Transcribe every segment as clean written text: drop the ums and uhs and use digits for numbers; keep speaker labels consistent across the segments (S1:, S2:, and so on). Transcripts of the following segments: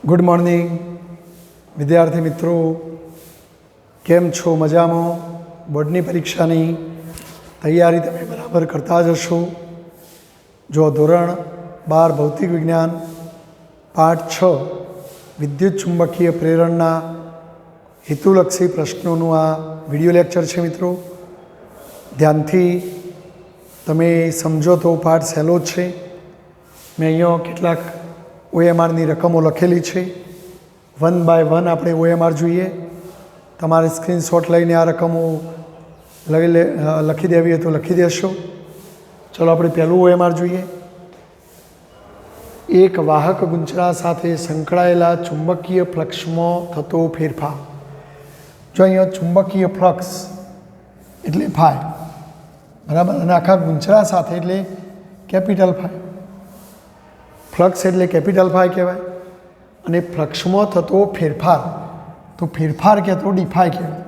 S1: Good morning विद्यार्थी मित्रों, केम छो? मजामां? बोर्डनी परीक्षानी तैयारी तमे बराबर करता ज हशो। जो धोरण 12 भौतिक विज्ञान पाठ 6 विद्युत चुंबकीय प्रेरणना हेतुलक्षी प्रश्नों आ विडियो लेक्चर है। मित्रों, ध्यानथी तमे समझो तो पाठ सहेलो है। मैं अहींया केटलाक OMR ની રકમો લખેલી છે। 1 બાય 1 આપણે OMR જોઈએ। તમારે સ્ક્રીનશોટ લઈને આ રકમો લખી દેવી હોય તો લખી દેશો। ચલો આપણે પહેલું OMR જોઈએ। એક વાહક ગુંચરા સાથે સંકળાયેલા ચુંબકીય ફ્લક્સમાં થતો ફેરફાર। જો અહીંયા ચુંબકીય ફ્લક્સ એટલે ફાઈ, બરાબર, અને આખા ગુંચરા સાથે એટલે કેપિટલ ફાઈ। फ्लक्स एटले केपिटल फाई कहवाय अने फ्लक्स में थतो फेरफार तो फेरफार कहतो डी फाई कहवाय।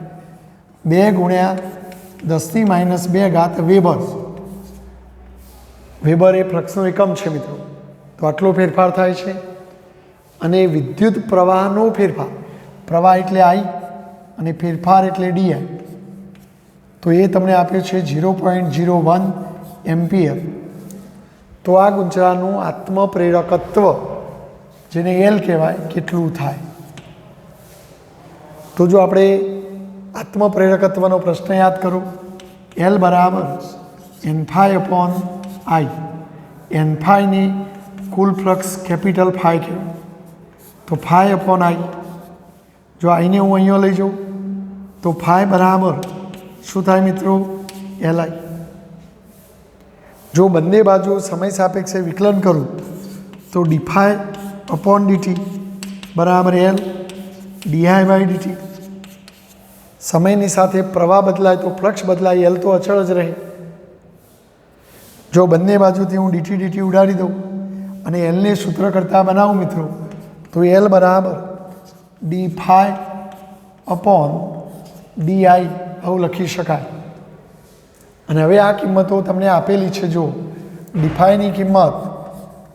S1: 2 गुण्या 10⁻² वेबर। वेबर ए फ्लक्सनो एकम छे मित्रों। तो आटलो फेरफार थाय छे। अने विद्युत प्रवाहनो फेरफार, प्रवाह एटले आई अने फेरफार एटले डी आई। तो ये तमने आप्यो छे 0.01 एम्पियर। तो आ गुंचरानु आत्मप्रेरकत्व जेने एल कहेवाय केटलुं थाय। तो जो आपणे आत्मप्रेरकत्वनो प्रश्न याद करो, एल बराबर N phi upon I. N phi ने कुल फ्लक्स कैपिटल फाई कहेवाय। तो फाई अपॉन आई, जो आई ने हूँ अहींया लई जाऊँ तो फाई बराबर शुं थाय मित्रों? L I. जो बंने बाजू समय सापेक्षे विकलन करूँ तो D phi upon D T बराबर L D I by D T. समयनी साथे प्रवाह बदलाय तो फ्लक्स बदलाय, एल तो अचल ज रहे। जो बंने बाजूथी हूँ डी टी उड़ाड़ी दूँ अने एल ने सूत्र करता बनाऊँ मित्रों तो एल बराबर D phi upon D I आવું લખી શકાય। અને હવે આ કિંમતો તમને આપેલી છે। જો ડીફાઈની કિંમત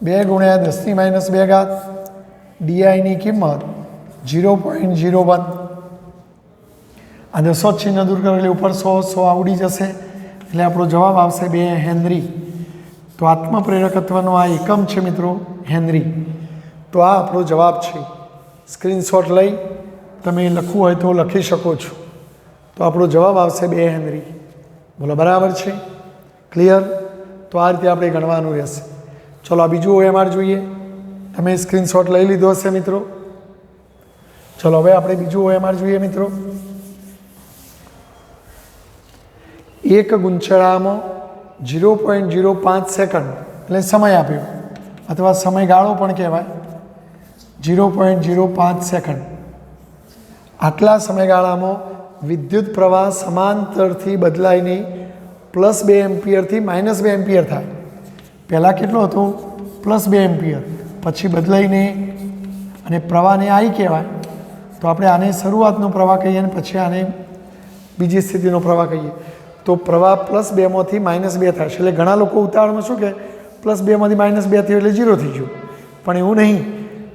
S1: 2 ગુણ્યા 10⁻², ડીઆઈની કિંમત 0.01। આ દસો ચિહ્ન દૂર કરો એટલે ઉપર 100 આવડી જશે, એટલે આપણો જવાબ આવશે 2 હેનરી। તો આત્મપ્રેરકત્વનો આ એકમ છે મિત્રો હેનરી। તો આ આપણો જવાબ છે। સ્ક્રીનશોટ લઈ તમે લખવું હોય તો લખી શકો છો। તો આપણો જવાબ આવશે 2 હેનરી। बोलो बराबर है? क्लियर? तो आ रीते आपणे गणवानुं रहेशे। चलो आ बीजुं OMR जोईए। तमे स्क्रीनशॉट लई लीधो हशे मित्रों। चलो हवे आपणे बीजुं OMR जोईए मित्रों। एक गुंचळामां 0.05 सेकंड એટલે સમય આપ્યો અથવા સમયગાળો પણ કહેવાય। 0.05 સેકंड આટલા સમયગાળામાં विद्युत प्रवाह समांतर थी बदलाईने +2 एम्पियर थी -2 एम्पियर थाय। पहला केटलो हतो? +2 एम्पियर, पछी बदलाईने अने प्रवाहने आई कहेवाय। तो आपणे आने शरूआतनो प्रवाह कहीए अने पछी आने बीजी स्थितिनो प्रवाह कहीए। तो प्रवाह +2 मांथी -2 थाय। એટલે ઘણા લોકો ઉતાવળમાં શું કહે, +2 માંથી -2 થયો એટલે 0 થઈ ગયો, પણ એવું નહીં।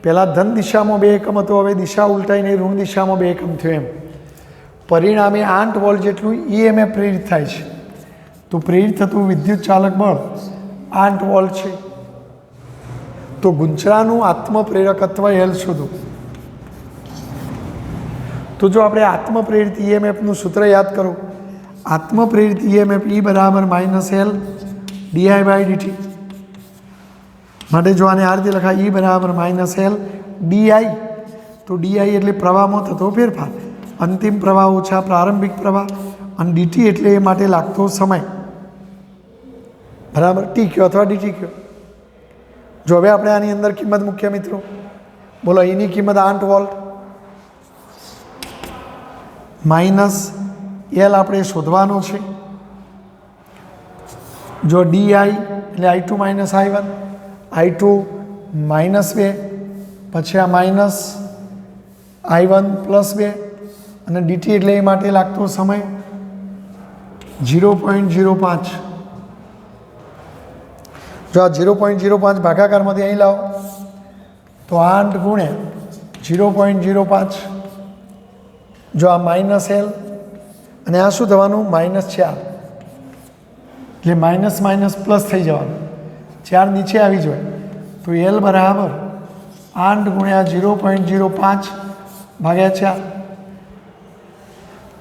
S1: પહેલાં ધન દિશામાં 2 એકમ હતો, હવે દિશા ઉલટાઈને ઋણ દિશામાં 2 એકમ થયો। એમ परिणामे 8 वोल्ट जेटलू EMF प्रेरित थाय छे। तो प्रेरित थतुं विद्युत चालक बळ 8 वोल्ट छे। तो गुंचरानुं आत्मप्रेरकत्व एल शोधो। तो जो आपणे आत्मप्रेरित EMF नुं सूत्र याद करो, आत्मप्रेरित EMF E बराबर -L DI बाय DT। माटे जो आने आ रीते लखाय E बराबर -L DI। तो DI एटले प्रवाहमां थतो फेरफार, अंतिम प्रवाह ओछा प्रारंभिक प्रवाह, और डीटी एटले ए माटे लागतो समय, बराबर। टी क्यो अथवा डीटी क्यो। जो हवे आपणे आनी अंदर किंमत मूकीए मित्रों। बोलो एनी किंमत 8 वोल्ट -L आपणे शोधवानो छे। जो डी आई एटले I2 - I1, I2 -2, पछी आ -I1 +2 અને ડીટી એટલે એ માટે લાગતો સમય 0.05। જો આ 0.05 ભાગાકારમાંથી અહીં લાવો तो 8 गुण्या 0.05 જો આ માઇનસ એલ અને આ શું થવાનું -4 એટલે માઇનસ માઇનસ પ્લસ થઈ જવાનું 4 નીચે આવી જોઈએ તો એલ બરાબર 8 ગુણ્યા 0.05 ભાગ્યા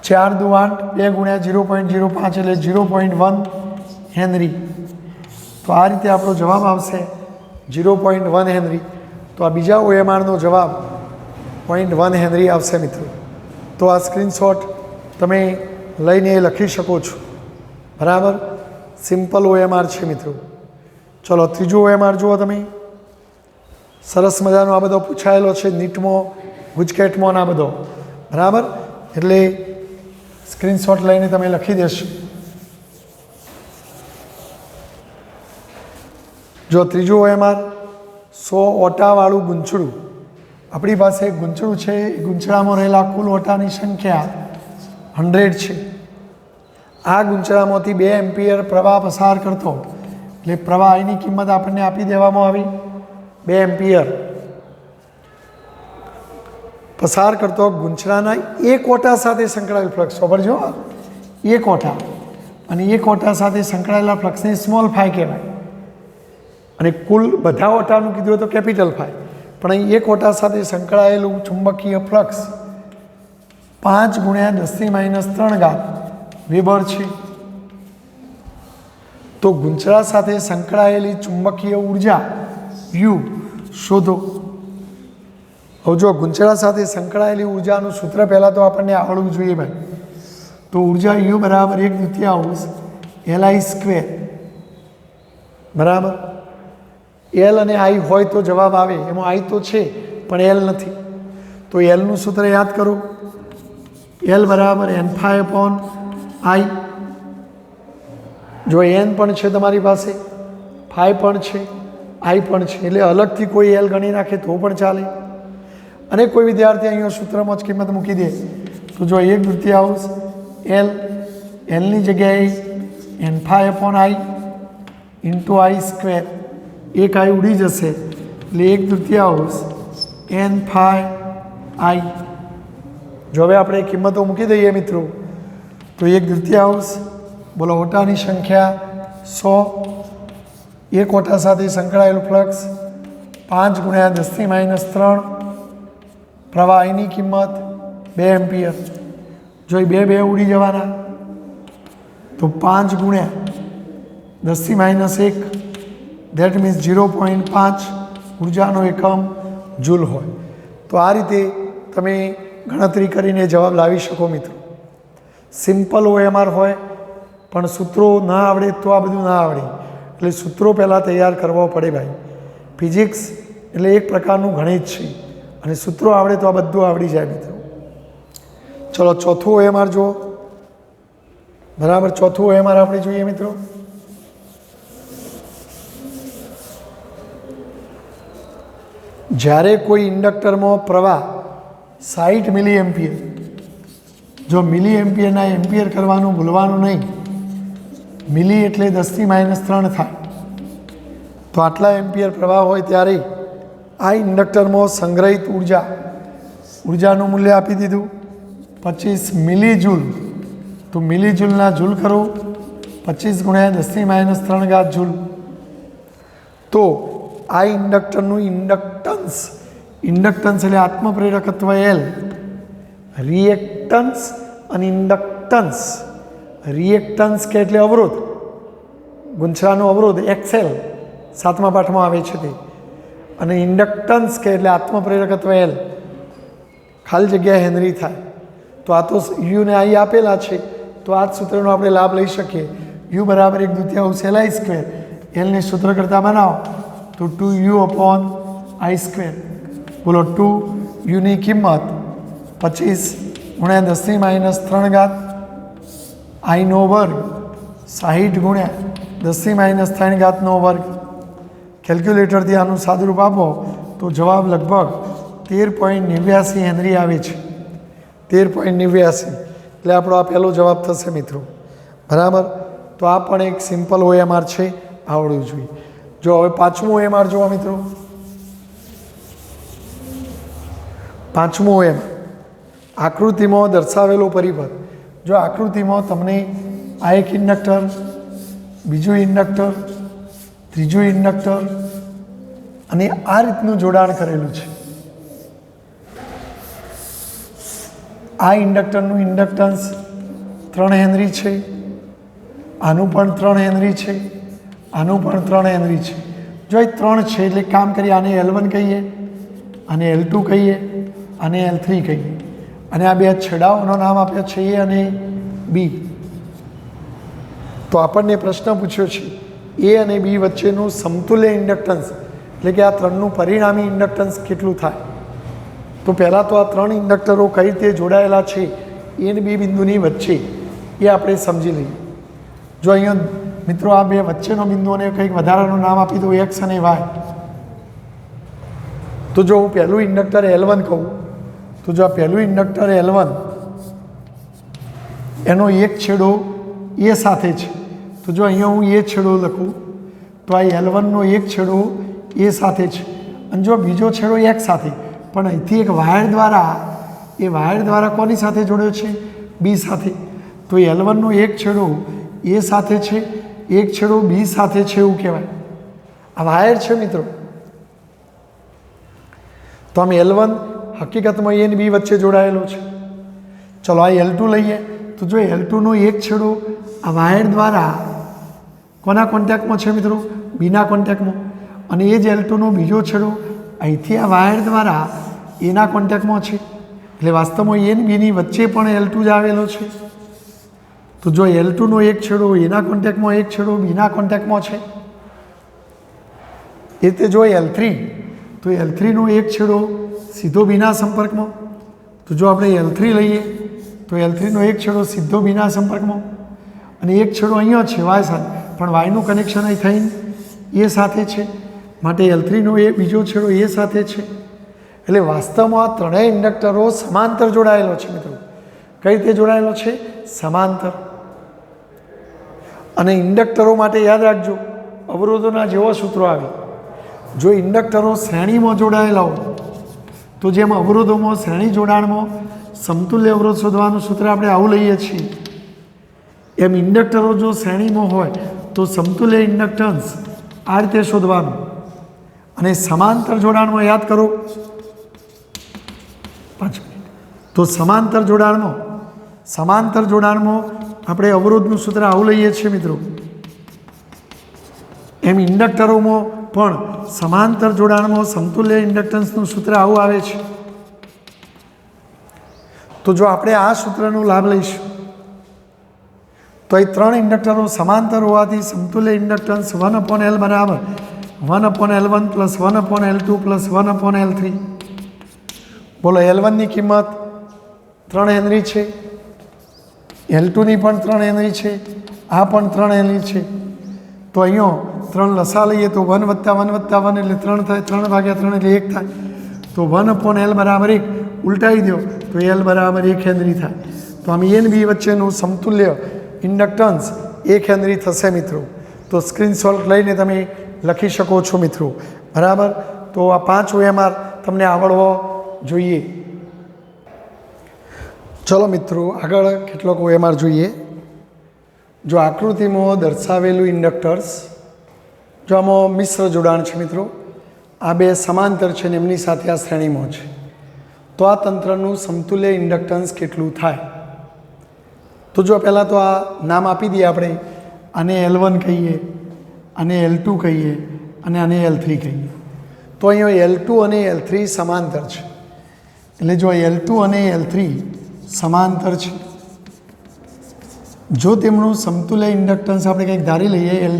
S1: 4 દુ 8 2 ગુણ્યા 0.05 એટલે 0.1 હેનરી તો આ રીતે આપણો જવાબ આવશે 0.1 હેનરી તો આ બીજા OMRનો જવાબ 0.1 હેનરી આવશે મિત્રો તો આ સ્ક્રીનશોટ તમે લઈને લખી શકો છો બરાબર સિમ્પલ OMR છે મિત્રો ચલો ત્રીજું OMR જુઓ તમે સરસ મજાનો આ બધો પૂછાયેલો છે નીટમાં ગુજકેટમાં આ બધો બરાબર એટલે સ્ક્રીનશોટ લઈને તમે લખી દેશો જો ત્રીજું OMR 100 ઓટાવાળું ગૂંચળું આપણી પાસે ગૂંચળું છે એ ગૂંચળામાં રહેલા કુલ ઓટાની સંખ્યા 100 છે આ ગૂંચળામાંથી 2 એમ્પિયર પ્રવાહ પસાર કરતો એટલે પ્રવાહ એની કિંમત આપણને આપી દેવામાં આવી 2 એમ્પિયર પસાર કરતો ગૂંચળાના એક ઓટા સાથે સંકળાયેલ ફ્લક્સ સાંભળજો એક ઓટા અને એક ઓટા સાથે સંકળાયેલા ફ્લક્સને સ્મોલ ફાઈ કહેવાય અને કુલ બધા ઓટાનું કીધું તો કેપિટલ ફાઈ પણ અહીં એક ઓટા સાથે સંકળાયેલું ચુંબકીય ફ્લક્સ 5 ગુણ્યા 10⁻³ વેબર છે તો ગૂંચળા સાથે સંકળાયેલી ચુંબકીય ઉર્જા યુ શોધો હવે જો ગૂંચળા સાથે સંકળાયેલી ઉર્જાનું સૂત્ર પહેલાં તો આપણને આવડવું જોઈએ ભાઈ તો ઉર્જા યુ બરાબર 1/2 LI² બરાબર એલ અને આઈ હોય તો જવાબ આવે એમાં આઈ તો છે પણ એલ નથી તો એલનું સૂત્ર યાદ કરો એલ બરાબર n⁵/I જો એન પણ છે તમારી પાસે ફાઈ પણ છે આઈ પણ છે એટલે અલગથી કોઈ એલ ગણી નાખે તો પણ ચાલે અને કોઈ વિદ્યાર્થી અહીંયા સૂત્રમાં જ કિંમત મૂકી દે તો જો 1/2 એલ એલની જગ્યાએ n⁵/I ઇન્ટુ I², એક આઈ ઉડી જશે એટલે 1/2 n⁵I જો હવે આપણે કિંમતો મૂકી દઈએ મિત્રો તો 1/2 બોલો ઓટાની સંખ્યા 100 એક ઓટા સાથે સંકળાયેલું ફ્લક્સ 5 ગુણ્યા 10⁻³ પ્રવાહીની કિંમત 2 એમ્પિયર જો એ 2 ઉડી જવાના તો 5 ગુણ્યા 10⁻1 ધેટ મીન્સ 0.5 ઉર્જાનો એકમ જૂલ હોય તો આ રીતે તમે ગણતરી કરીને જવાબ લાવી શકો મિત્રો સિમ્પલ OMR હોય પણ સૂત્રો ના આવડે તો આ બધું ના આવડે એટલે સૂત્રો પહેલાં તૈયાર કરવા પડે ભાઈ ફિઝિક્સ એટલે એક પ્રકારનું ગણિત છે અને સૂત્રો આવડે તો આ બધું આવડી જાય મિત્રો ચલો ચોથું OMR જુઓ બરાબર ચોથું OMR આપણે જોઈએ મિત્રો જ્યારે કોઈ ઇન્ડક્ટરમાં પ્રવાહ 60 મિલી એમ્પિયર જો મિલી એમ્પિયરના એમ્પિયર કરવાનું ભૂલવાનું નહીં મિલી એટલે 10⁻³ થાય તો આટલા એમ્પિયર પ્રવાહ હોય ત્યારે આ ઇન્ડક્ટરમાં સંગ્રહિત ઉર્જાનું મૂલ્ય આપી દીધું 25 મિલી જૂલ તો મિલી જૂલના જૂલ કરો 25 ગુણ્યા 10⁻³ જૂલ તો આ ઇન્ડક્ટરનું ઇન્ડક્ટન્સ એટલે આત્મપ્રેરકત્વ L રિએક્ટન્સ અને ઇન્ડક્ટન્સ રિએક્ટન્સ કે એટલે અવરોધ ગુંચળાનો અવરોધ XL 7મા પાઠમાં આવે છે તે અને ઇન્ડક્ટન્સ કે એટલે આત્મપ્રેરકત્વ L ખાલી જગ્યા હેનરી થાય તો આ તો યુ ને આઈ આપેલા છે તો આ જ સૂત્રનો આપણે લાભ લઈ શકીએ યુ બરાબર 1/2 LI², એલને સૂત્ર કરતાં બનાવો તો 2U/I², બોલો 2Uની કિંમત 25 ગુણ્યા 10⁻³ આઈનો વર્ગ 60 ગુણ્યા 10⁻³ કેલ્ક્યુલેટરથી આનું સાદુરૂપ આપો તો જવાબ લગભગ 13.89 હેનરી આવે છે 13.89 એટલે આપણો આ પહેલો જવાબ થશે મિત્રો બરાબર તો આ પણ એક સિમ્પલ OMR છે આવડવું જોઈએ જો હવે પાંચમું OMR જોવા મિત્રો પાંચમું એમ આકૃતિમાં દર્શાવેલો પરિપથ. જો આકૃતિમાં તમને આ એક ઇન્ડક્ટર, બીજું ઇન્ડક્ટર, ત્રીજું ઇન્ડક્ટર અને આ રીતનું જોડાણ કરેલું છે. આ ઇન્ડક્ટરનું ઇન્ડક્ટન્સ 3 હેનરી છે, આનું પણ 3 હેનરી છે, આનું પણ 3 હેનરી છે. જો એ 3 છે એટલે કામ કરીએ, આને L1 કહીએ, આને L2 કહીએ, આને L3 કહીએ, અને આ બે છેડાઓનો નામ આપ્યા છે A અને B. તો આપણને પ્રશ્ન પૂછ્યો છે A અને B વચ્ચેનું સમતુલ્ય ઇન્ડક્ટન્સ, એટલે કે આ ત્રણનું પરિણામી ઇન્ડક્ટન્સ કેટલું થાય. તો પહેલાં તો આ 3 ઇન્ડક્ટરો કઈ રીતે જોડાયેલા છે A અને B બિંદુની વચ્ચે એ આપણે સમજી લઈએ. જો અહીંયા મિત્રો આ બે વચ્ચેનો બિંદુઓને કંઈક વધારાનું નામ આપી દો X અને Y. તો જો હું પહેલું ઇન્ડક્ટર L1 કહું, તો જો આ પહેલું ઇન્ડક્ટર L1 એનો એક છેડો A સાથે છે, તો જો અહીંયા હું A છેડો લખું તો આ L1નો એક છેડો A સાથે છે, અને જો બીજો છેડો X સાથે, પણ અહીંથી એક વાયર દ્વારા કોની સાથે જોડ્યો છે? B સાથે. તો L1નો એક છેડો A સાથે છે, એક છેડો B સાથે છે એવું કહેવાય. આ વાયર છે મિત્રો. તો આમ L1 હકીકતમાં A અને B વચ્ચે જોડાયેલો છે. ચલો આ L2 લઈએ, તો જો L2નો એક છેડો આ વાયર દ્વારા કોના કોન્ટેક્ટમાં છે મિત્રો? બીના કોન્ટેક્ટમાં. અને એ જ L2નો બીજો છેડો અહીંથી આ વાયર દ્વારા એના કોન્ટેક્ટમાં છે. એટલે વાસ્તવમાં A અને Bની વચ્ચે પણ L2 જ આવેલો છે. તો જો L2નો એક છેડો એના કોન્ટેક્ટમાં, એક છેડો બીના કોન્ટેક્ટમાં છે, એ રીતે જો L3, તો L3નો એક છેડો સીધો બીના સંપર્કમાં. તો જો આપણે L3 લઈએ તો L3નો એક છેડો સીધો બીના સંપર્કમાં, અને એક છેડો અહીંયા છે Y સાથે, પણ Yનું કનેક્શન અહીં થઈને A સાથે છે, માટે L3નો એ બીજો છેડો A સાથે છે. એટલે વાસ્તવમાં આ ત્રણેય ઇન્ડક્ટરો સમાંતર જોડાયેલો છે મિત્રો. કઈ રીતે જોડાયેલો છે? સમાંતર. અને ઇન્ડક્ટરો માટે યાદ રાખજો, અવરોધોના જેવા સૂત્રો આવે. જો ઇન્ડક્ટરો શ્રેણીમાં જોડાયેલા હોય, તો જેમ અવરોધોમાં શ્રેણી જોડાણમાં સમતુલ્ય અવરોધ શોધવાનું સૂત્ર આપણે આવું લઈએ છીએ, એમ ઇન્ડક્ટરો જો શ્રેણીમાં હોય તો સમતુલ્ય ઇન્ડક્ટન્સ આ રીતે શોધવાનું. અને સમાંતર જોડાણમાં યાદ કરો, 5 મિનિટ. તો સમાંતર જોડાણમાં આપણે અવરોધનું સૂત્ર આવું લઈએ છીએ મિત્રો. એમ ઇન્ડક્ટરોમાં પણ સમાંતર જોડાણમાં સમતુલ્ય ઇન્ડક્ટન્સનું સૂત્ર આવું આવે છે. તો જો આપણે આ સૂત્રનો લાભ લઈશું તો એ 3 ઇન્ડક્ટરો સમાંતર હોવાથી સમતુલ્ય ઇન્ડક્ટન્સ 1/L બરાબર 1/L1 + 1/L2 + 1/L3. બોલો, L1ની કિંમત 3 હેનરી છે, L2ની પણ 3 હેનરી છે, આ પણ 3 હેનરી છે. તો અહીંયા 3 લસા લઈએ તો 1 + 1 + 1 એટલે 3 થાય, 3/3 એટલે 1 થાય. તો 1/L બરાબર 1 ઉલટાવી દો તો L બરાબર 1 હેનરી થાય. તો આમ A અને B વચ્ચેનું સમતુલ્ય ઇન્ડક્ટન્સ 1 હેનરી થશે મિત્રો. તો સ્ક્રીનશોટ લઈને તમે લખી શકો છો મિત્રો. બરાબર. તો આ 5 OMR તમને આવડવો જોઈએ. ચલો મિત્રો, આગળ કેટલોક OMR જોઈએ. જો આકૃતિમાં દર્શાવેલું ઇન્ડક્ટર્સ, જો આમાં મિશ્ર જોડાણ છે મિત્રો, આ બે સમાંતર છે ને એમની સાથે આ શ્રેણીમાં છે, તો આ તંત્રનું સમતુલ્ય ઇન્ડક્ટન્સ કેટલું થાય? તો જો પહેલાં તો આ નામ આપી દઈએ આપણે. આને L1 કહીએ, આને L2 કહીએ, અને આને L3 કહીએ. તો અહીંયા L2 અને L3 સમાંતર છે. એટલે જો L2 અને L3 સમાંતર છે, જો તેમનું સમતુલ્ય ઇન્ડક્ટન્સ આપણે કંઈક ધારી લઈએ L',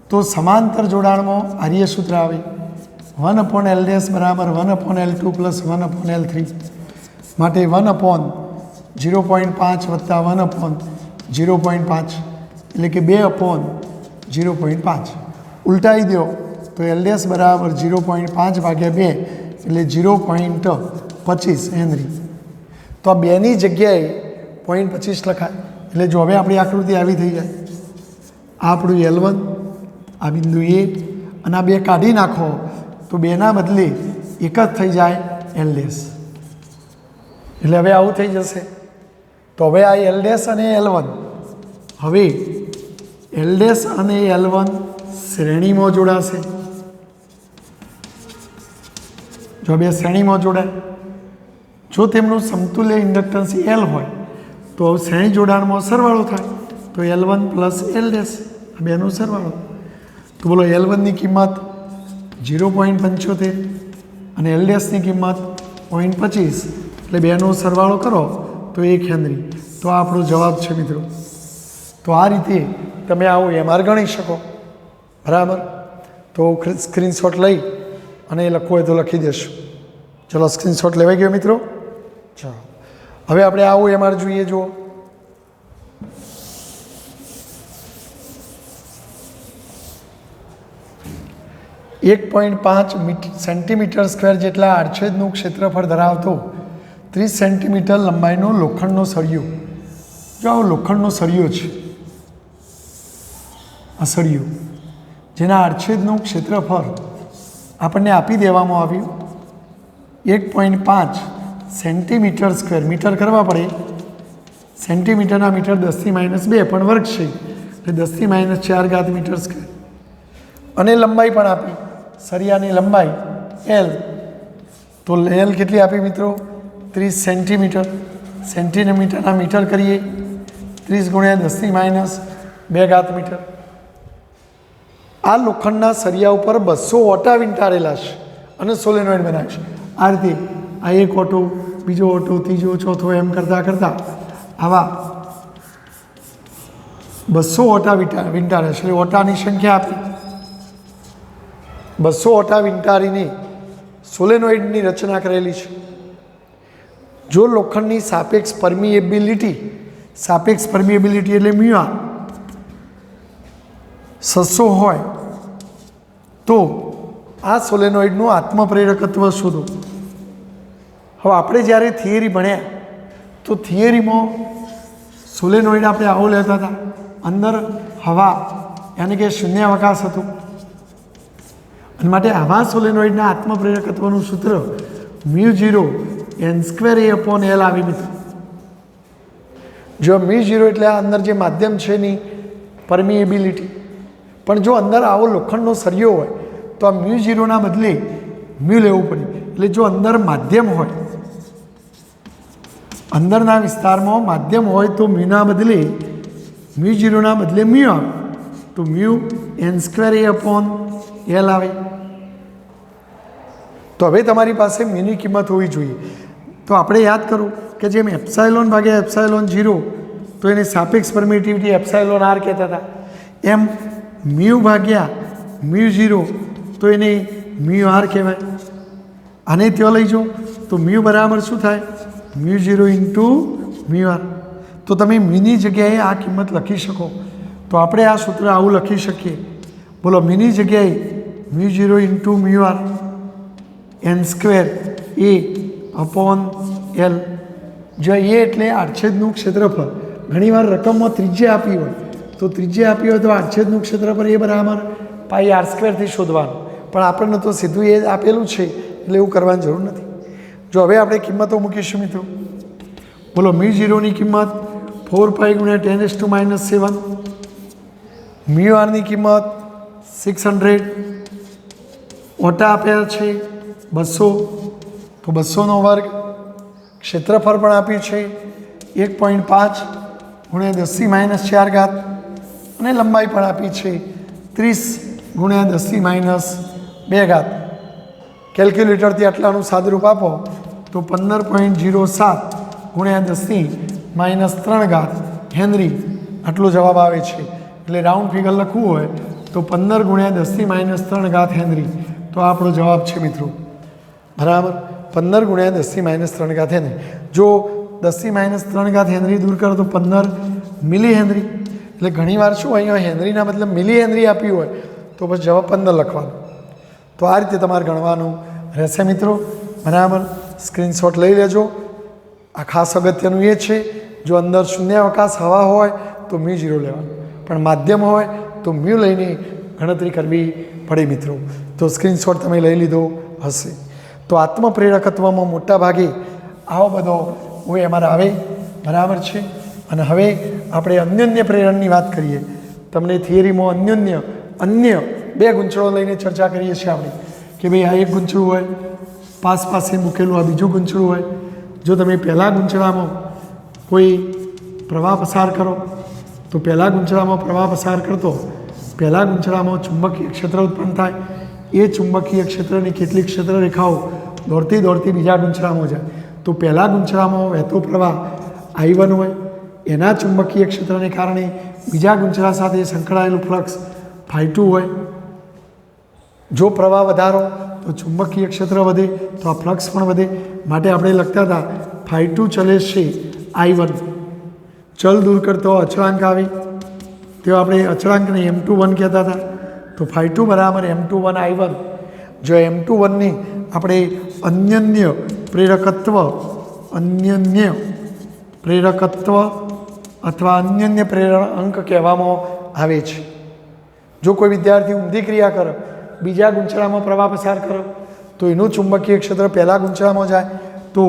S1: તો સમાંતર જોડાણમાં આર્ય સૂત્ર આવે 1/L' બરાબર 1/L2 + 1/L3. માટે 1/0.5 વત્તા 1/0.5 એટલે કે 2/0.5 ઉલટાવી દો તો L' બરાબર 0.5/2 એટલે 0.25 હેનરી. તો આ 2ની જગ્યાએ 0.25 લખાય. એટલે જો હવે આપણી આકૃતિ આવી થઈ જાય, આ આપણું L1, આ બિંદુ A, અને આ 2 કાઢી નાખો તો 2ના બદલે 1 જ થઈ જાય એલ ડેશ. એટલે હવે આવું થઈ જશે. તો હવે આ એલ ડેશ અને L1 હવે એલ ડેશ અને L1 શ્રેણીમાં જોડાશે. જો બે શ્રેણીમાં જોડાય, જો તેમનું સમતુલ્ય ઇન્ડક્ટન્સ L હોય તો શ્રેણી જોડાણમાં સરવાળો થાય, તો L1 પ્લસ એલ ડેશ આ બેનો સરવાળો. તો બોલો L1ની કિંમત 0.75 અને એલ ડેશની કિંમત 0.25, એટલે બેનો સરવાળો કરો તો 1 હેનરી. તો આ આપણો જવાબ છે મિત્રો. તો આ રીતે તમે આવું MR ગણી શકો. બરાબર. તો સ્ક્રીનશોટ લઈ અને લખવું હોય તો લખી દેશું. ચલો, સ્ક્રીનશોટ લેવાઈ ગયો મિત્રો. ચાલો હવે આપણે આવું MR જોઈએ. જુઓ, .5 સેન્ટીમીટર સ્ક્વેર જેટલા આડછેદનું ક્ષેત્રફળ ધરાવતો 30 સેન્ટીમીટર લંબાઈનો લોખંડનો સળિયો. જો આવો લોખંડનો સળિયો છે, આ સળિયો જેના આડછેદનું ક્ષેત્રફળ આપણને આપી દેવામાં આવ્યું 1.5 સેન્ટીમીટર સ્ક્વેર. મીટર કરવા પડે, સેન્ટીમીટરના મીટર 10⁻², પણ વર્ગ છે એટલે 10⁻4 મીટર સ્ક્વેર. અને લંબાઈ પણ આપી, સળિયાની લંબાઈ L. તો L કેટલી આપી મિત્રો? 30 સેન્ટીમીટર. સેન્ટીમીટરના મીટર કરીએ, 30 × 10⁻2 મીટર. આ લોખંડના સળિયા ઉપર 200 ઓટા વીંટાળેલા છે અને સોલેનોઇડ બનાવે છે. આ રીતે આ એક ઓટો, બીજો ઓટો, ત્રીજો, ચોથો, એમ કરતાં કરતાં આવા 200 ઓટા વીંટાળે છે. એટલે ઓટાની સંખ્યા આપી, 200 ઓટા વીંટાળીને સોલેનોઇડની રચના કરેલી છે. જો લોખંડની સાપેક્ષ પરમિએબિલિટી એટલે મ્યુઆર 600 હોય તો આ સોલેનોઇડનું આત્મપ્રેરકત્વ શોધો. હવે આપણે જ્યારે થિયરી ભણ્યા તો થિયરીમાં સોલેનોઇડ આપણે આવો લેતા હતા, અંદર હવા યાની કે શૂન્યાવકાશ હતું. અને માટે આવા સોલેનોઇડના આત્મપ્રેરકત્વનું સૂત્ર μ0 n²A/L આવી મિત્રો. જો μ0 એટલે આ અંદર જે માધ્યમ છે એની પરમિએબિલિટી. પણ જો અંદર આવો લોખંડનો સળિયો હોય તો આ μ0ના બદલે મ્યુ લેવું પડે. એટલે જો અંદર માધ્યમ હોય, અંદરના વિસ્તારમાં માધ્યમ હોય તો મ્યુના બદલે μ0ના બદલે મ્યુ આવે, તો μ n²A/L આવે. તો હવે તમારી પાસે મ્યુની કિંમત હોવી જોઈએ. તો આપણે યાદ કરું કે જેમ ε/ε0 તો એની સાપેક્ષ પરમિટિવિટી εr કહેતા હતા, એમ μ/μ0 તો એને μr કહેવાય. આને ત્યાં લઈ જાઓ તો μ બરાબર શું થાય? μ0 × μr. તો તમે મ્યુની જગ્યાએ આ કિંમત લખી શકો. તો આપણે આ સૂત્ર આવું લખી શકીએ. બોલો, મ્યુની જગ્યાએ μ0 × μr n²A/L. જો એ એટલે આડછેદનું ક્ષેત્રફળ. ઘણીવાર રકમમાં ત્રિજ્યા આપી હોય તો ત્રિજ્યા આપી હોય તો આડછેદનું ક્ષેત્રફળ એ બરાબર πr² શોધવાનું. પણ આપણને તો સીધું એ આપેલું છે એટલે એવું કરવાની જરૂર નથી. જો હવે આપણે કિંમતો મૂકીશું મિત્રો. બોલો, μ0ની કિંમત 4π × 10⁻⁷, μrની કિંમત 600, ઓટા આપ્યા છે 200, તો 200નો વર્ગ. ક્ષેત્રફળ પણ આપ્યું છે 1.5 × 10⁻⁴, અને લંબાઈ પણ આપી છે 30 × 10⁻². કેલ્ક્યુલેટરથી આટલાનું સાદુરૂપ આપો તો 15.07 × 10⁻³ હેનરી આટલો જવાબ આવે છે. એટલે રાઉન્ડ ફિગર લખવું હોય તો 15 × 10⁻³ હેનરી. તો આપણો જવાબ છે મિત્રો. બરાબર, 15 × 10⁻³ હેનરી. જો 10⁻³ હેનરી દૂર કરો તો 15 મિલી હેનરી. એટલે ઘણીવાર શું અહીંયા હેનરીના મતલબ મિલી હેનરી આપ્યું હોય તો પછી જવાબ 15 લખવાનો. તો આ રીતે તમારે ગણવાનું રહેશે મિત્રો. બરાબર, સ્ક્રીનશોટ લઈ લેજો. આ ખાસ અગત્યનું એ છે, જો અંદર શૂન્યાવકાશ હવા હોય તો μ0 લેવાનું, પણ માધ્યમ હોય તો મ્યુ લઈને ગણતરી કરવી પડે મિત્રો. તો સ્ક્રીનશોટ તમે લઈ લીધો હશે. તો આત્મપ્રેરકત્વમાં મોટા ભાગે આવો બધો OMR આવે, બરાબર છે. અને હવે આપણે અન્યોન્ય પ્રેરણની વાત કરીએ. તમને થિયરીમાં અન્ય બે ગૂંચળો લઈને ચર્ચા કરીએ છીએ આપણે કે ભાઈ આ એક ગૂંચળું હોય, પાસે મૂકેલું આ બીજું ગૂંચળું હોય. જો તમે પહેલા ગૂંચળામાં કોઈ પ્રવાહ પસાર કરો તો પહેલા ગૂંચળામાં પ્રવાહ પસાર કરતો પહેલા ગૂંચળામાં ચુંબકીય ક્ષેત્ર ઉત્પન્ન થાય. એ ચુંબકીય ક્ષેત્રની કેટલીક ક્ષેત્ર રેખાઓ દોડતી બીજા ગૂંચળામાં જાય. તો પહેલા ગૂંચળામાં વહેતો પ્રવાહ I1 હોય, એના ચુંબકીય ક્ષેત્રને કારણે બીજા ગૂંચળા સાથે સંકળાયેલું ફ્લક્સ ∅2 હોય. જો પ્રવાહ વધારો તો ચુંબકીય ક્ષેત્ર વધે તો આ ફ્લક્સ પણ વધે. માટે આપણે લખતા હતા ∅2 ચલે છે I1. ચલ દૂર કરતો અચળાંક આવે તો આપણે અચળાંકને M21 કહેતા હતા. તો ∅2 બરાબર M21 I1. જો M21 ની આપણે અન્યોન્ય પ્રેરકત્વ અથવા અન્યોન્ય પ્રેરણ અંક કહેવામાં આવે છે. જો કોઈ વિદ્યાર્થી ઊંધી ક્રિયા કરે, બીજા ગૂંચળામાં પ્રવાહ પસાર કરે તો એનું ચુંબકીય ક્ષેત્ર પહેલા ગૂંચળામાં જાય તો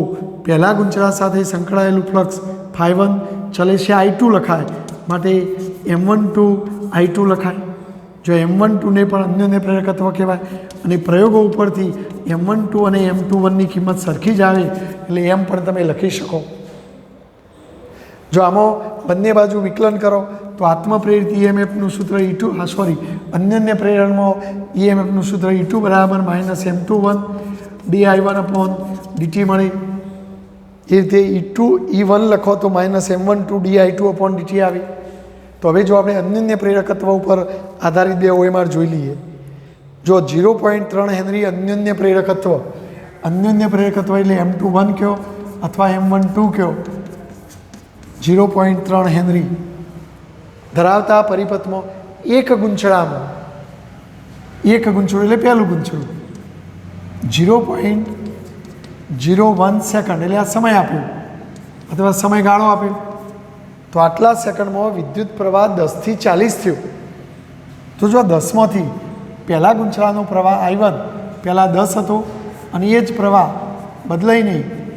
S1: પહેલા ગૂંચળા સાથે સંકળાયેલું ફ્લક્સ ∅1 ચલે છે I2 લખાય. માટે M12 I2 લખાય. જો M12 ને પણ અન્યોન્ય પ્રેરકત્વ કહેવાય. અને પ્રયોગો ઉપરથી M12 અને M21ની કિંમત સરખી જ આવે એટલે એમ પણ તમે લખી શકો. જો આમાં બંને બાજુ વિકલન કરો તો આત્મપ્રેરિત EMFનું સૂત્ર અન્યોન્ય પ્રેરણમાં EMFનું સૂત્ર E2 બરાબર -M21 dI1/dt મળે. એ રીતે E1 લખો તો -M12 dI2/dt આવે. તો હવે જો આપણે અન્યોન્ય પ્રેરકત્વ ઉપર આધારિત બે OMR જોઈ લઈએ. જો 0.3 હેનરી અન્યોન્ય પ્રેરકત્વ એટલે M21 કયો અથવા M12 કયો, 0.3 હેનરી ધરાવતા પરિપથમાં એક ગૂંચળું એટલે પહેલું ગૂંચળું 0.01 સેકન્ડ એટલે આ સમય આપ્યો અથવા સમયગાળો આપ્યો. તો આટલા સેકન્ડમાં વિદ્યુત પ્રવાહ 10 થી 40 થયો. તો જો 10માંથી પહેલા ગૂંચળાનો પ્રવાહ I1 પહેલાં 10 હતો અને એ જ પ્રવાહ બદલાઈને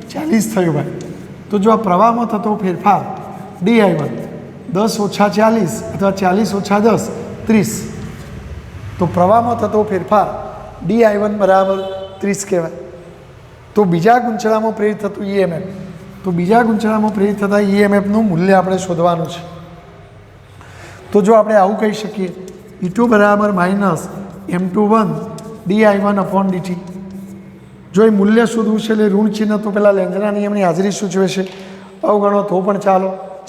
S1: 40 થયો ભાઈ. તો જો આ પ્રવાહમાં થતો ફેરફાર dI1 10 ઓછા 40 અથવા 40 ઓછા 10 30. તો પ્રવાહમાં થતો ફેરફાર dI1 બરાબર 30 કહેવાય. તો બીજા ગૂંચળામાં પ્રેરિત થતું EMF, તો બીજા ગૂંચળામાં પ્રેરિત થતા EMFનું મૂલ્ય આપણે શોધવાનું છે. તો જો આપણે આવું કહી શકીએ E2 બરાબર -M21 dI1/dt. જો એ મૂલ્ય શોધવું છે એટલે ઋણ ચિહ્ન તો પહેલાં લેન્ઝના નિયમની હાજરી સૂચવે છે. અવગણો તો પણ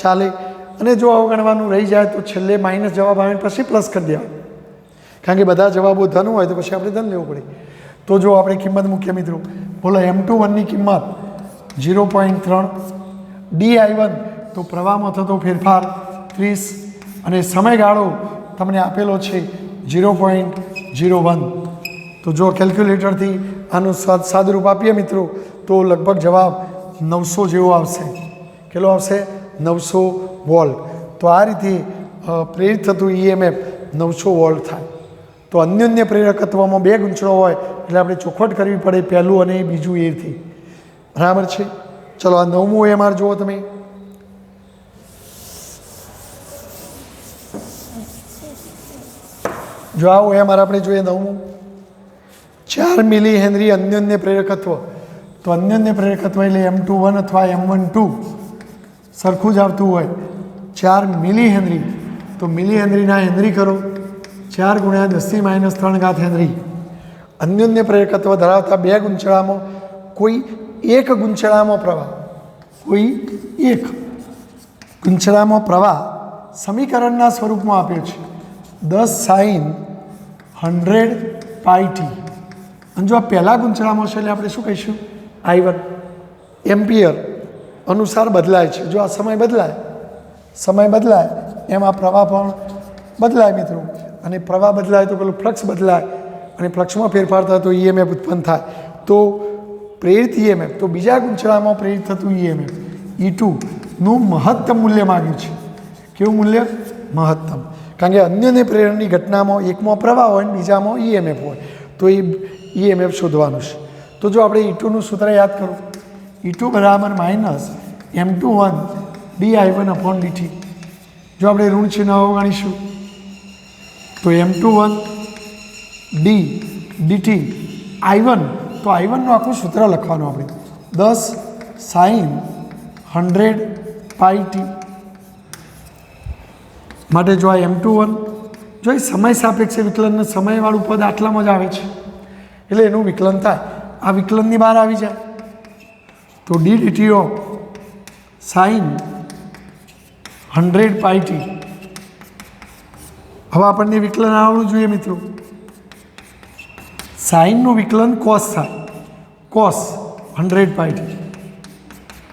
S1: ચાલે. અને જો અવગણવાનું રહી જાય તો છેલ્લે માઇનસ જવાબ આવે પછી પ્લસ કરી દેવાનું. કારણ કે બધા જવાબો ધન હોય તો પછી આપણે ધન લેવું પડે. તો જો આપણે કિંમત મૂકીએ મિત્રો, બોલો M21ની કિંમત 0.3 dI1 તો પ્રવાહમાં થતો ફેરફાર 30 અને સમયગાળો તમને આપેલો છે 0.01. તો જો કેલ્ક્યુલેટરથી આનું સાદુરૂપ આપીએ મિત્રો તો લગભગ જવાબ 900 જેવો આવશે. કેટલો આવશે? 900 વોલ્ટ. તો આ રીતે પ્રેરિત થતું EMF 900 વોલ્ટ થાય. તો અન્યોન્ય પ્રેરકત્વમાં બે ગૂંચળો હોય એટલે આપણે ચોખવટ કરવી પડે પહેલું અને બીજું એથી. બરાબર છે. ચલો આ 9મું OMR જુઓ તમે. જો આ OMR આપણે જોઈએ 9મું, 4 મિલી હેનરી અન્યોન્ય પ્રેરકત્વ. તો અન્યોન્ય પ્રેરકત્વ એટલે M21 અથવા M12 સરખું જ આવતું હોય. 4 મિલી હેનરી, તો મિલી હેનરીના હેનરી કરો, 4 × 10⁻³ હેનરી. અન્યોન્ય પ્રેરકત્વ ધરાવતા બે ગૂંચળામાં કોઈ એક ગૂંચળામાં પ્રવાહ સમીકરણના સ્વરૂપમાં આપ્યો છે 10 sin 100πt. અને જો આ પહેલા ગૂંચળામાં છે એટલે આપણે શું કહીશું? I1 એમ્પિયર અનુસાર બદલાય છે. જો આ સમય બદલાય એમ આ પ્રવાહ પણ બદલાય મિત્રો. અને પ્રવાહ બદલાય તો પેલું ફ્લક્સ બદલાય અને ફ્લક્સમાં ફેરફાર થાય તો EMF ઉત્પન્ન થાય. તો પ્રેરિત EMF, તો બીજા ગૂંચળામાં પ્રેરિત થતું EMF E2 નું મહત્તમ મૂલ્ય માગ્યું છે. કેવું મૂલ્ય? મહત્તમ. કારણ કે અન્યને પ્રેરણની ઘટનામાં એકમાં પ્રવાહ હોય અને બીજામાં EMF હોય તો એ EMF શોધવાનું છે. તો જો આપણે E2નું સૂત્ર યાદ કરો, E2 બરાબર માઇનસ M21 dI1/dt. જો આપણે ઋણ ચિહ્ન ગણીશું તો M21 dt I1, તો I1નું આખું સૂત્ર લખવાનું આપણે 10 sin 100πt. માટે જો આ M21, જો એ સમય સાપેક્ષે વિકલનનું સમયવાળું પદ આટલામાં જ આવે છે એટલે એનું વિકલન થાય, આ વિકલનની બહાર આવી જાય તો ddt ઓફ sin 100πt. હવે આપણને વિકલન આવડવું જોઈએ મિત્રો. સાઇનનું વિકલન કોસ થાય, કોસ 100πt.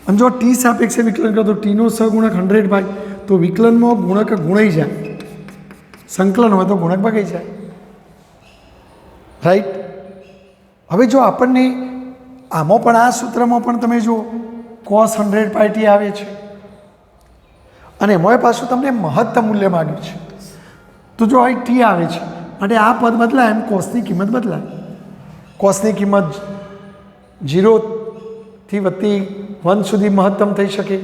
S1: અને જો ટી સાપેક્ષે વિકલન કરો તો ટીનો સહગુણક 100π, તો વિકલનમાં ગુણક ગુણાઈ જાય, સંકલન હોય તો ગુણક ભાગાઈ જાય, રાઈટ. હવે જો આપણને આમાં પણ આ સૂત્રમાં પણ તમે જુઓ કોસ 100πt આવે છે અને એમાં પાછું તમને મહત્તમ મૂલ્ય માગ્યું છે, તો જો અહીં ટી આવે છે માટે આ પદ બદલાય એમ કોસની કિંમત બદલાય. કોસની કિંમત 0થી વત્તી 1 સુધી મહત્તમ થઈ શકે.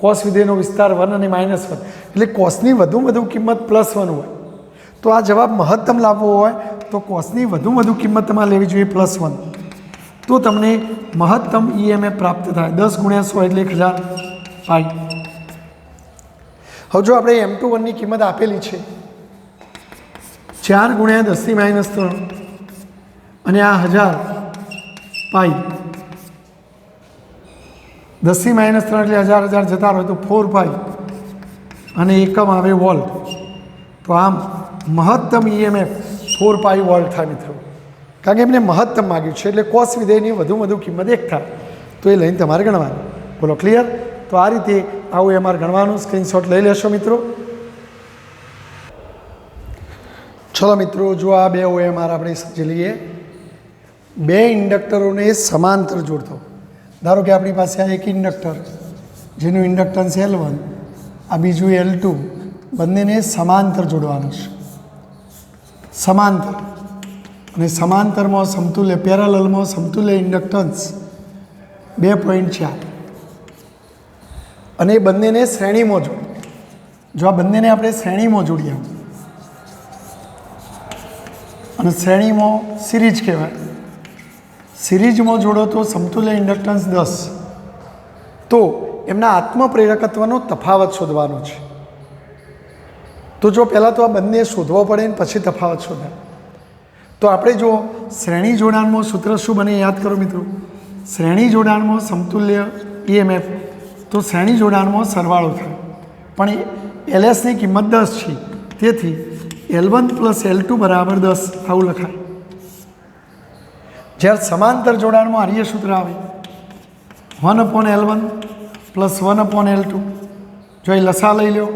S1: કોસ વિધેયનો વિસ્તાર 1 અને -1, એટલે કોસની વધુ કિંમત +1 હોય. તો આ જવાબ મહત્તમ લાવવો હોય તો કોસની વધુ કિંમત તમારે લેવી જોઈએ +1, તો તમને મહત્તમ EMF પ્રાપ્ત થાય. 10 × 100 એટલે 1000π. હવે જો આપણે M21ની કિંમત આપેલી છે 4 × 10⁻³ અને આ 1000π, 10⁻³ એટલે 1000 જતા રહે તો 4π અને એકમ આવે વોલ્ટ. તો આમ મહત્તમ EMF 4π વોલ્ટ થાય મિત્રો, કારણ કે એમને મહત્તમ માગ્યું છે એટલે કોસ વિધેયની વધુ કિંમત 1 થાય, તો એ લઈને તમારે ગણવાનું. બોલો ક્લિયર? તો આ રીતે આવું અમારે ગણવાનું. સ્ક્રીનશોટ લઈ લેશો મિત્રો. ચલો મિત્રો, જો આ બે OMR આપણે સમજી લઈએ. બે ઇન્ડક્ટરોને સમાંતર જોડતો, ધારો કે આપણી પાસે આ એક ઇન્ડક્ટર જેનું ઇન્ડક્ટન્સ L1, આ બીજું L2, બંનેને સમાંતર જોડવાનું છે. સમાંતર અને સમાંતરમાં સમતુલ્ય, પેરેલલમાં સમતુલ્ય ઇન્ડક્ટન્સ 2.4 અને એ બંનેને શ્રેણીમાં જોડો. જો આ બંનેને આપણે શ્રેણીમાં જોડીએ અને શ્રેણીમાં સિરીઝ કહેવાય, સિરીઝમાં જોડો તો સમતુલ્ય ઇન્ડક્ટન્સ 10, તો એમના આત્મપ્રેરકત્વનો તફાવત શોધવાનો છે. તો જો પહેલાં તો આ બંને શોધવો પડે ને પછી તફાવત શોધાય. તો આપણે જો શ્રેણી જોડાણમાં સૂત્ર શું બને યાદ કરો મિત્રો. શ્રેણી જોડાણમાં સમતુલ્ય EMF, તો શ્રેણી જોડાણમાં સરવાળો થાય, પણ LSની કિંમત 10 છે, તેથી L1 + L2 = 10 આવું લખાય. જ્યારે સમાંતર જોડાણમાં આર્ય સૂત્ર આવે 1/L1 + 1/L2. જો એ લસા લઈ લો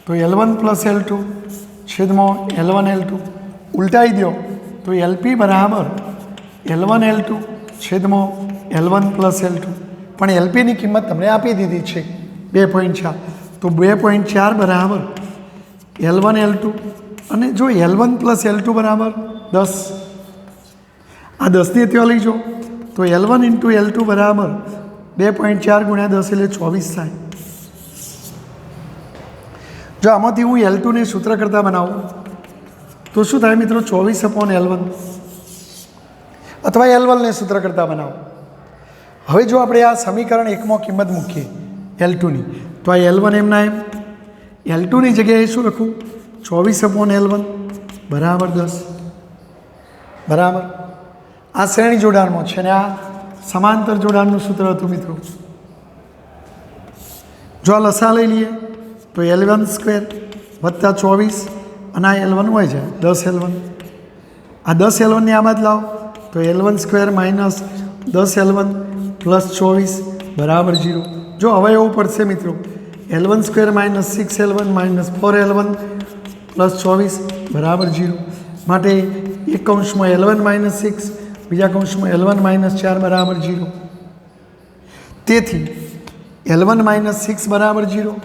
S1: તો L1 + L2 છેદમાં L1 L2, ઉલટાઈ દો તો LP બરાબર L1 L2 છેદમાં L1 + L2. પણ LPની કિંમત તમને આપી દીધી છે 2.4, તો 2.4 બરાબર L1 L2, અને જો L1 + L2 બરાબર 10, આ 10ને ત્યાં લઈ જાઓ તો L1 × L2 બરાબર 2.4 × 10 એટલે 24 થાય. જો આમાંથી હું L2ને સૂત્ર કરતાં બનાવું તો શું થાય મિત્રો? 24/L1, અથવા L1ને સૂત્ર કરતાં બનાવો. હવે જો આપણે આ સમીકરણ 1માં કિંમત મૂકીએ L2ની, તો આ L1 એમના એમ, L2ની જગ્યાએ શું લખું? 24/L1 બરાબર 10. બરાબર, આ શ્રેણી જોડાણમાં છે અને આ સમાંતર જોડાણનું સૂત્ર હતું મિત્રો. જો આ લસા લઈ લઈએ તો L1² + 24 અને આ L1 હોય છે 10L1. આ 10L1ને આમાં જ લાવો તો L1² - 10L1 + 24 બરાબર 0. જો હવે એવું પડશે મિત્રો, L1² - 6L1 - 4L1 + 24 બરાબર 0. માટે એક કૌંસમાં L1 - 6, બીજા કૌંસમાં L1 - 4 બરાબર 0. તેથી L1 - 6 બરાબર 0,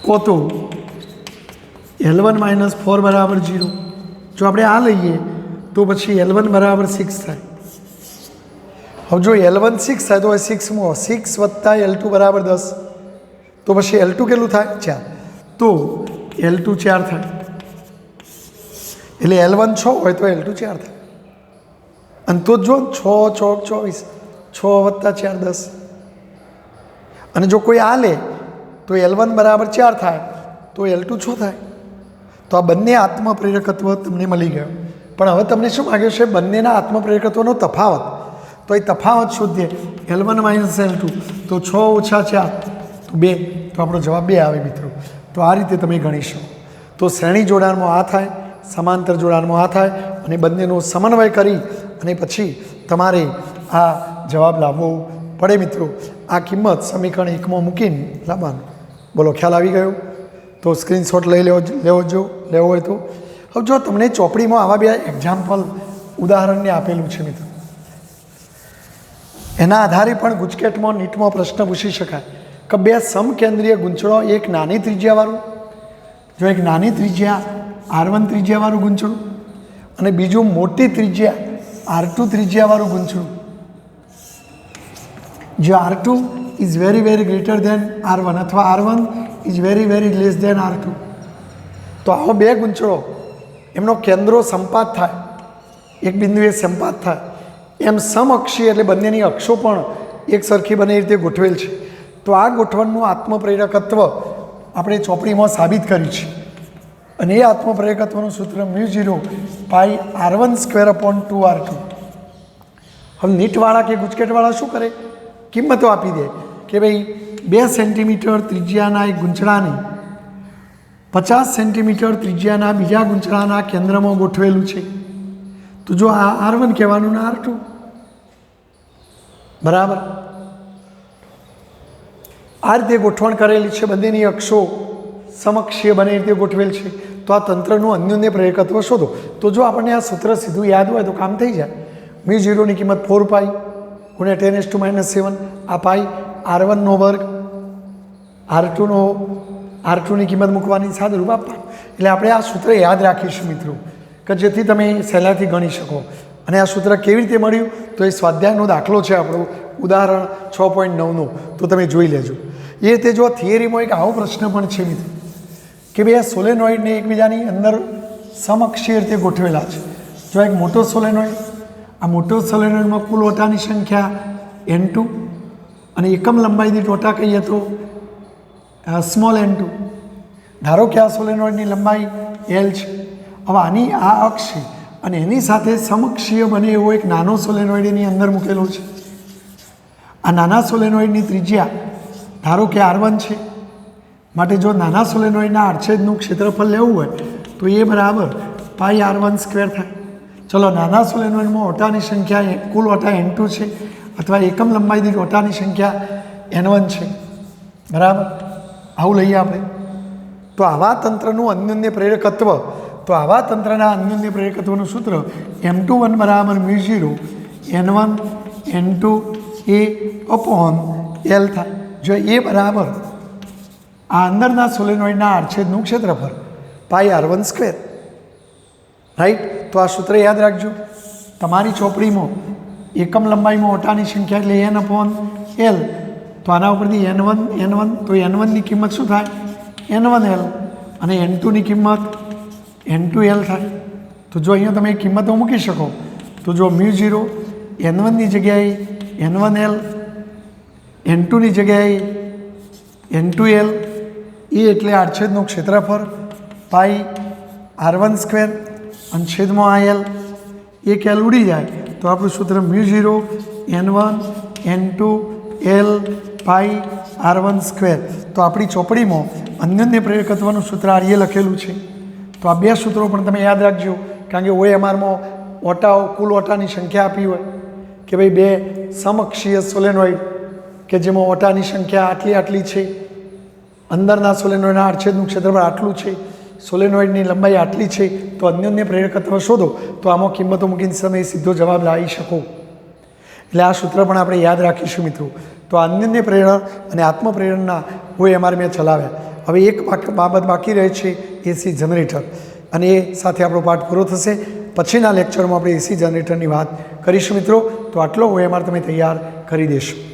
S1: કો તો L1 - 4 બરાબર 0. જો આપણે આ લઈએ તો પછી L1 બરાબર 6 થાય। હવે જો L1 6 થાય તો 6 6 વત્તા L2 બરાબર 10, તો પછી L2 કેટલું થાય? 4, તો L2 4 થાય। એટલે L1 6 હોય તો L2 4 થાય। અને તો જો 6 ચોક 24, 6 વત્તા 4 10, અને જો કોઈ આ લે તો L1 બરાબર 4 થાય તો L2 6 થાય। તો આ બંને આત્મપ્રેરકત્વ તમને મળી ગયો। પણ હવે તમને શું માગ્યું છે? બંનેના આત્મપ્રેરકત્વનો તફાવત। તો એ તફાવત શોધીએ, L1 માઇનસ L2, તો 6 ઓછા 4 તો 2, તો આપણો જવાબ 2 આવે મિત્રો। તો આ રીતે તમે ગણીશો। તો શ્રેણી જોડાણમાં આ થાય, સમાંતર જોડાણમાં આ થાય, અને બંનેનો સમન્વય કરી અને પછી તમારે આ જવાબ લાવવો પડે મિત્રો। આ કિંમત સમીકરણ 1માં મૂકીને લાવવાનું। બોલો, ખ્યાલ આવી ગયો? તો સ્ક્રીનશોટ લઈ લેવો હોય તો। હવે જો તમને ચોપડીમાં આવા બે એક્ઝામ્પલ ઉદાહરણને આપેલું છે મિત્રો, એના આધારે પણ ગુજકેટમાં નીટમાં પ્રશ્ન પૂછી શકાય કે બે સમકેન્દ્રીય ગૂંચળો, એક નાની ત્રિજ્યાવાળું, જો એક નાની ત્રિજ્યા R1 ત્રિજ્યાવાળું ગૂંચળું અને બીજું મોટી ત્રિજ્યા R2 ત્રિજ્યાવાળું ગૂંચળું, જો R2 is very very greater than R1 અથવા R1 is very very less than R2, તો આવો બે ગૂંચળો એમનો કેન્દ્રો સંપાત થાય, એક બિંદુએ સંપાત થાય, એમ સમઅક્ષીય એટલે બંનેની અક્ષો પણ એક સરખી બને એ રીતે ગોઠવેલ છે। તો આ ગોઠવણનું આત્મપ્રેરકત્વ આપણે ચોપડીમાં સાબિત કર્યું છે, અને એ આત્મપ્રેરકત્વનું સૂત્ર μ0 પાઈ R1 સ્ક્વેર અપોન 2R2। હવે નીટવાળા કે ગુજકેટવાળા શું કરે? કિંમતો આપી દે કે ભાઈ 2 સેન્ટીમીટર ત્રિજ્યાના એક ગૂંચળાની 50 સેન્ટીમીટર ત્રિજ્યાના બીજા ગૂંચળાના કેન્દ્રમાં ગોઠવેલું છે। તો જો આ R1 કહેવાનું ને R2 બરાબર આ રીતે ગોઠવણ કરેલી છે, બંનેની અક્ષો સમઅક્ષીય બને રીતે ગોઠવેલ છે। તો આ તંત્રનું અન્યોન્ય પ્રેરકત્વ શોધો। તો જો આપણને આ સૂત્ર સીધું યાદ હોય તો કામ થઈ જાય। μ0ની કિંમત 4 પાઈ ગુણ્યા 10⁻⁷, આ પાઈ R1નો વર્ગ, R2ની કિંમત મૂકવાની, સાદું રૂપ આપવાનું। એટલે આપણે આ સૂત્ર યાદ રાખીશું મિત્રો, કે જેથી તમે સહેલાઈથી ગણી શકો। અને આ સૂત્ર કેવી રીતે મળ્યું? તો એ સ્વાધ્યાયનો દાખલો છે આપણો, ઉદાહરણ 6.9નો, તો તમે જોઈ લેજો। એ રીતે જો થિયરીમાં એક આવો પ્રશ્ન પણ છે મિત્રો કે ભાઈ આ સોલેનોઇડને એકબીજાની અંદર સમઅક્ષીય રીતે ગોઠવેલા છે। જો એક મોટો સોલેનોઇડ, આ મોટો સોલેનોઇડમાં કુલ ઓટાની સંખ્યા N2 અને એકમ લંબાઈ દીઠ ઓટા કહીએ તો સ્મોલ n2। ધારો કે આ સોલેનોઇડની લંબાઈ L છે। હવે આની આ અક્ષ છે અને એની સાથે સમઅક્ષીય બને એવો એક નાનો સોલેનોઇડ એની અંદર મૂકેલો છે। આ નાના સોલેનોઇડની ત્રિજ્યા ધારો કે R1 છે, માટે જો નાના સોલેનોઇડના આડછેદનું ક્ષેત્રફળ લેવું હોય તો એ બરાબર પાઈ R1 સ્ક્વેર થાય। ચલો, નાના સોલેનોઇડમાં ઓટાની સંખ્યા કુલ ઓટા N2 છે, અથવા એકમ લંબાઈ દીઠ ઓટાની સંખ્યા N1 છે, બરાબર આવું લઈએ આપણે। તો આવા તંત્રનું અન્યોન્ય પ્રેરકત્વ, તો આવા તંત્રના અન્યોન્ય પ્રેરકત્વનું સૂત્ર M21 બરાબર μ0 N1 N2 A upon L થાય। જો એ બરાબર આ અંદરના સોલેનોઇડના આડછેદનું ક્ષેત્રફળ પાઈ R1 સ્ક્વેર, રાઈટ। તો આ સૂત્ર યાદ રાખજો। તમારી ચોપડીમાં એકમ લંબાઈમાં ઓટાની સંખ્યા એટલે N અપોન L, તો આના ઉપરથી N1 તો N1ની કિંમત શું થાય? N1L, અને N2ની કિંમત N2L થાય। તો જો અહીંયા તમે કિંમતો મૂકી શકો તો જો μ0 N1ની જગ્યાએ N1L, N2ની જગ્યાએ N2L, એ એટલે આડછેદનું ક્ષેત્રફળ પાઈ R1 સ્ક્વેર અને છેદમાં આ L, એક L ઉડી જાય તો આપણું સૂત્ર μ0 N1 N2 L પાઈ R1 સ્ક્વેર। તો આપણી ચોપડીમાં અન્યોન્ય પ્રેરકત્વનું સૂત્ર આ લખેલું છે। તો આ બે સૂત્રો પણ તમે યાદ રાખજો, કારણ કે OMRમાં ઓટાઓ કુલ ઓટાની સંખ્યા આપી હોય કે ભાઈ બે સમઅક્ષીય સોલેનોઇડ કે જેમાં ઓટાની સંખ્યા આટલી છે, અંદરના સોલેનોઇડના આડછેદનું ક્ષેત્રફળ આટલું છે, સોલેનોઇડની લંબાઈ આટલી છે, તો અન્યોન્ય પ્રેરકત્વ શોધો। તો આમાં કિંમતો મૂકીને તમે સીધો જવાબ લાવી શકો। એટલે આ સૂત્ર પણ આપણે યાદ રાખીશું મિત્રો। તો અન્યોન્ય પ્રેરણ અને આત્મપ્રેરણના OMR મેં ચલાવ્યા। હવે એક બાબત બાકી રહે છે, AC જનરેટર, અને એ સાથે આપણો પાઠ પૂરો થશે। પછીના લેક્ચરમાં આપણે એસી જનરેટરની વાત કરીશું મિત્રો. તો આટલો OMR તમે તૈયાર કરી દેશો.